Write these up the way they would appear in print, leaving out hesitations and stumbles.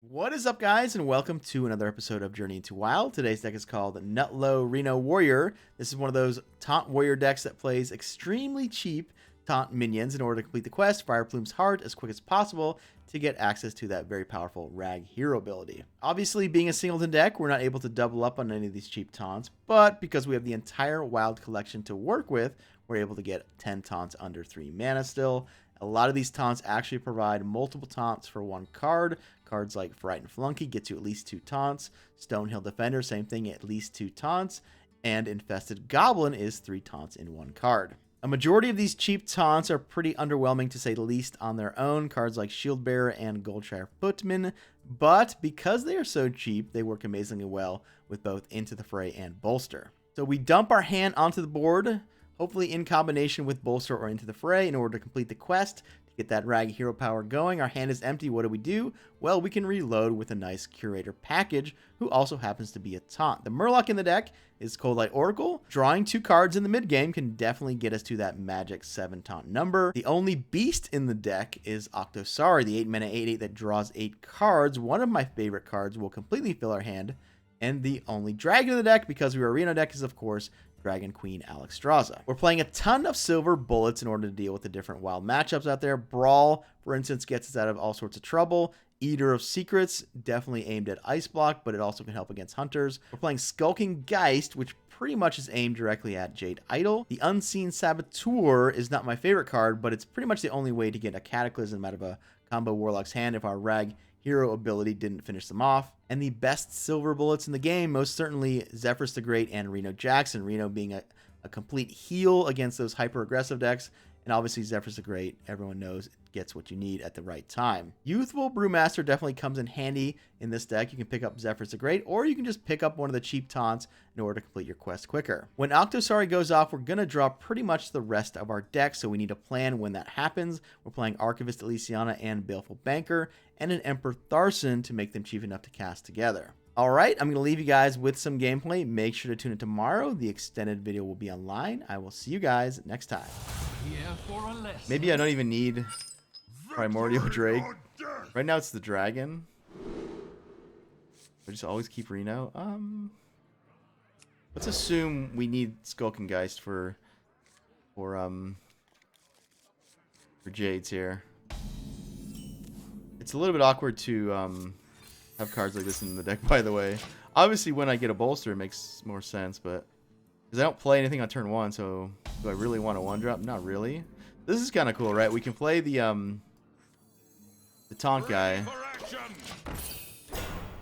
What is up, guys, and welcome to another episode of Journey into Wild. Today's deck is called Nutlow Reno Warrior. This is one of those taunt warrior decks that plays extremely cheap taunt minions in order to complete the quest, Fire Plume's Heart, as quick as possible to get access to that very powerful Rag Hero ability. Obviously, being a singleton deck, we're not able to double up on any of these cheap taunts, but because we have the entire Wild collection to work with, we're able to get 10 taunts under 3 mana still. A lot of these taunts actually provide multiple taunts for one card. Cards like Frightened Flunky get you at least 2 taunts. Stonehill Defender, same thing, at least 2 taunts. And Infested Goblin is 3 taunts in one card. A majority of these cheap taunts are pretty underwhelming, to say the least, on their own. Cards like Shield Bearer and Goldshire Footman. But because they are so cheap, they work amazingly well with both Into the Fray and Bolster. So we dump our hand onto the board, hopefully in combination with Bolster or Into the Fray, in order to complete the quest. To get that Rag Hero power going, our hand is empty. What do? Well, we can reload with a nice Curator package, who also happens to be a taunt. The Murloc in the deck is Cold Light Oracle. Drawing 2 cards in the mid-game can definitely get us to that magic 7 taunt number. The only beast in the deck is Octosari, the 8-mana 8/8 that draws 8 cards. One of my favorite cards, will completely fill our hand. And the only dragon in the deck, because we are a Reno deck, is of course Dragon Queen Alexstrasza. We're playing a ton of silver bullets in order to deal with the different wild matchups out there. Brawl, for instance, gets us out of all sorts of trouble. Eater of Secrets, definitely aimed at Ice Block, but it also can help against hunters. We're playing Skulking Geist, which pretty much is aimed directly at Jade Idol. The Unseen Saboteur is not my favorite card, but it's pretty much the only way to get a Cataclysm out of a combo Warlock's hand if our Rag Hero ability didn't finish them off. And the best silver bullets in the game, most certainly Zephrys the Great and Reno Jackson. Reno being a complete heal against those hyper-aggressive decks. And obviously Zephrys the Great, everyone knows, gets what you need at the right time. Youthful Brewmaster definitely comes in handy in this deck. You can pick up Zephrys the Great, or you can just pick up one of the cheap taunts in order to complete your quest quicker. When Octosari goes off, we're going to draw pretty much the rest of our deck, so we need to plan when that happens. We're playing Archivist Elysiana and Baleful Banker, and an Emperor Tharson to make them cheap enough to cast together. Alright, I'm going to leave you guys with some gameplay. Make sure to tune in tomorrow. The extended video will be online. I will see you guys next time. Maybe I don't even need Primordial Drake. Right now it's the Dragon. I just always keep Reno. Let's assume we need Skulking Geist for Jades here. It's a little bit awkward to have cards like this in the deck, by the way. Obviously, when I get a Bolster, it makes more sense, but because I don't play anything on turn 1, so do I really want a 1-drop? Not really. This is kind of cool, right? We can play the taunt guy,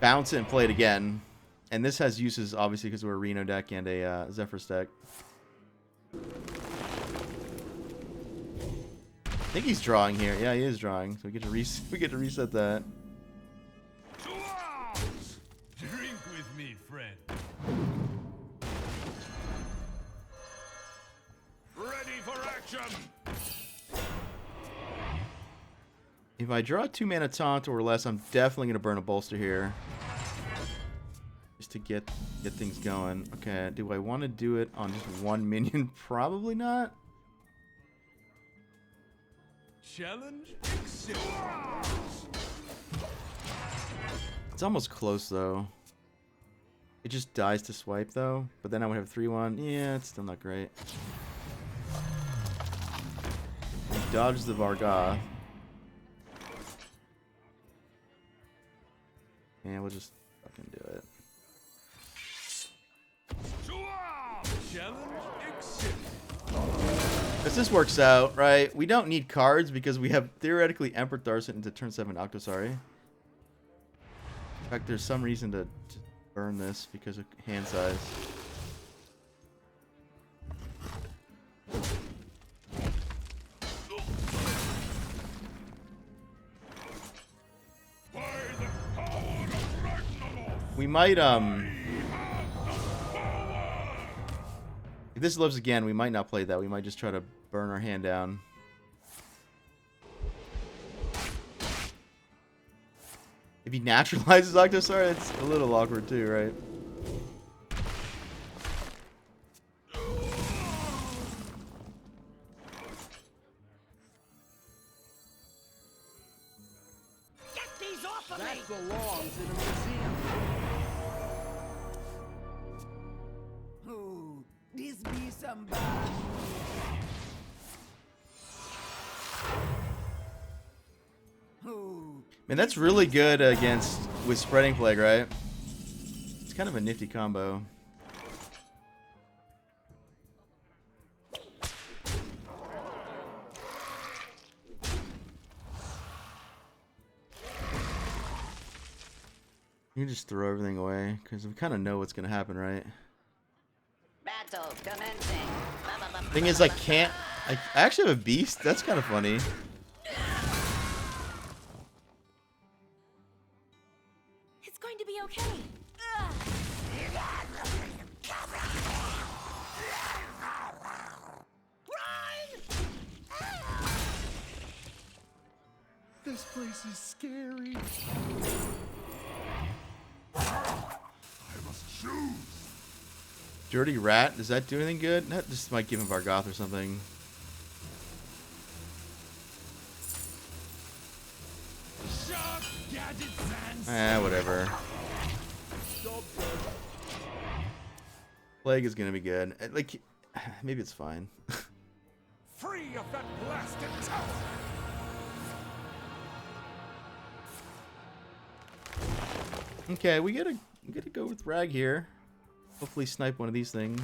bounce it, and play it again. And this has uses, obviously, because we're a Reno deck and a Zephrys deck. I think he's drawing here. Yeah, he is drawing. So we get to reset that. Drink with me, friend. Ready for action. If I draw a 2-mana taunt or less, I'm definitely gonna burn a Bolster here, just to get things going. Okay, do I want to do it on just one minion? Probably not. Challenge accepted. It's almost close though. It just dies to swipe though, but then I would have 3/1. Yeah, it's still not great. Dodge the Vargoth. And we'll just fucking do it. Challenge accepted. If this works out, right, we don't need cards because we have theoretically Emperor Tharson into turn 7 Octosari. In fact, there's some reason to burn this because of hand size. We might, if this lives again, we might not play that. We might just try to burn our hand down. If he naturalizes Octosari, it's a little awkward too, right? That belongs belongs in a museum. Oh, this be somebody. Oh, Man, that's really good against with Spreading Plague, right? It's kind of a nifty combo. You can just throw everything away because we kind of know what's gonna happen, right? Battle commencing. Thing is, I can't. I actually have a beast. That's kind of funny. It's going to be okay. this place is scary. Dirty Rat. Does that do anything good? That just might give him Vargoth or something. Sharp gadgets and Whatever. Plague is gonna be good. Like, maybe it's fine. free of that blasted tower. Okay, we gotta go with Rag here. Hopefully snipe one of these things.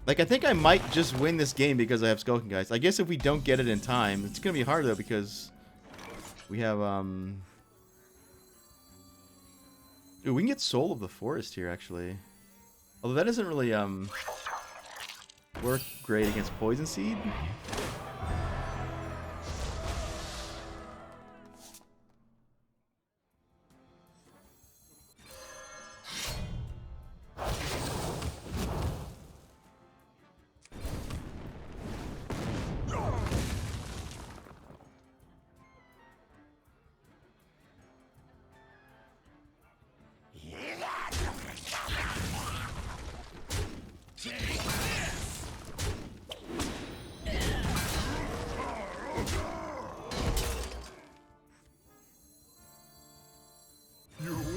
Like, I think I might just win this game because I have Skulking Geist. I guess if we don't get it in time, it's gonna be hard though because we have Ooh, we can get Soul of the Forest here actually. Although that doesn't really work great against Poison Seed.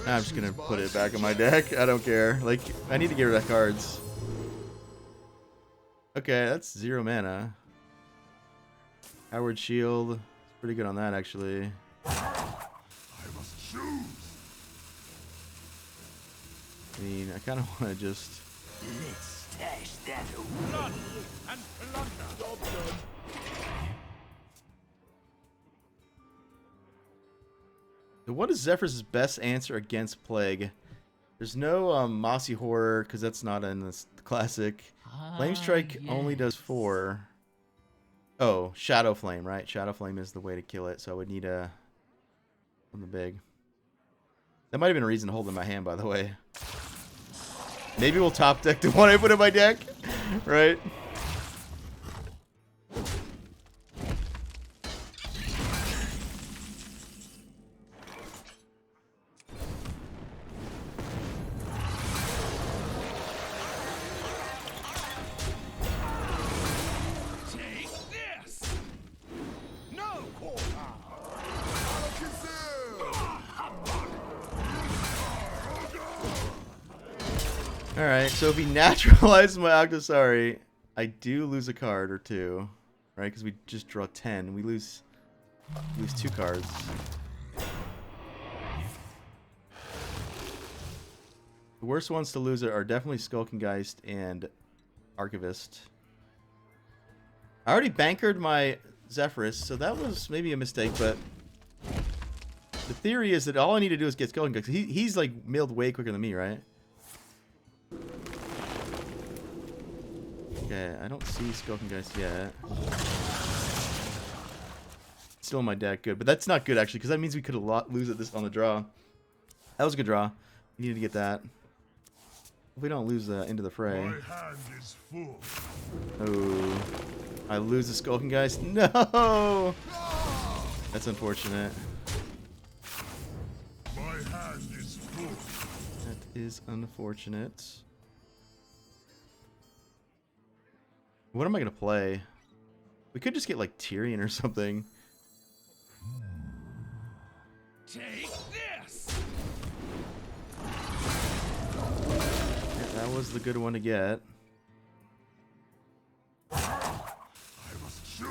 I'm just gonna put it back in my deck. I don't care. Like, I need to get rid of cards. Okay, that's 0 mana. Howard Shield. It's pretty good on that, actually. I must choose. I mean, I kind of want to just... Let's stash that Blood and plunder. So what is Zephyr's best answer against Plague? There's no Mossy Horror, because that's not in this classic. Flame Strike only does 4. Oh, Shadow Flame, right? Shadow Flame is the way to kill it, so I would need a... something big. That might have been a reason to hold it in my hand, by the way. Maybe we'll top deck the one I put in my deck, right? Take this. No quarter. Alright, so if he naturalizes my Octosari, I do lose a card or 2. Right? Because we just draw 10. We lose 2 cards. The worst ones to lose are definitely Skulking Geist and Archivist. I already bankered my Zephyrus, so that was maybe a mistake, but the theory is that all I need to do is get Skulking Geist. He's like milled way quicker than me, right? Okay, I don't see Skulking Geist yet. Still in my deck, good. But that's not good, actually, because that means we could lose it this on the draw. That was a good draw. We needed to get that. If we don't lose into the fray. My hand is full. Oh, I lose the Skulking Geist. No! That's unfortunate. My hand is full. That is unfortunate. What am I gonna play? We could just get like Tyrion or something. Take this. Yeah, that was the good one to get. I must choose.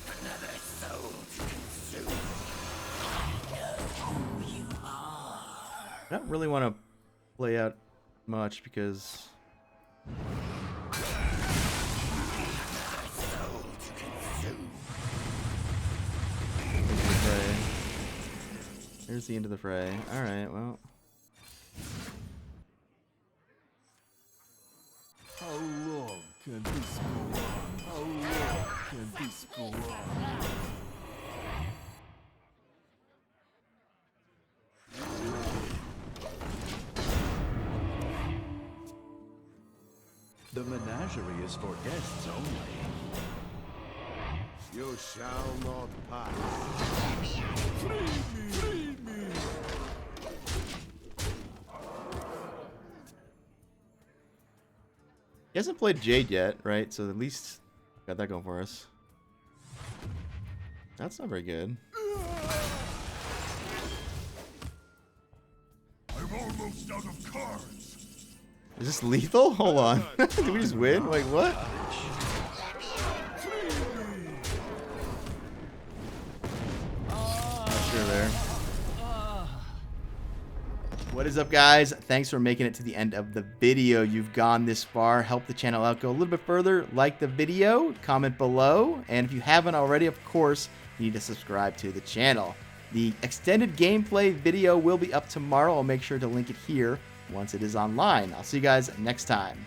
Another soul to consume. I know who you are. I don't really want to play out much because Soul to consume. there's the fray. There's the end of the fray. All right, well. How long can this go on? How long can this go on? The menagerie is for guests only. You shall not pass. Free me! Free me! He hasn't played Jade yet, right? So at least got that going for us. That's not very good. I'm almost out of cards. Is this lethal? Hold on. Did we just win? Like what? Not sure there. What is up, guys? Thanks for making it to the end of the video. You've gone this far. Help the channel out. Go a little bit further. Like the video. Comment below. And if you haven't already, of course, you need to subscribe to the channel. The extended gameplay video will be up tomorrow. I'll make sure to link it here once it is online. I'll see you guys next time.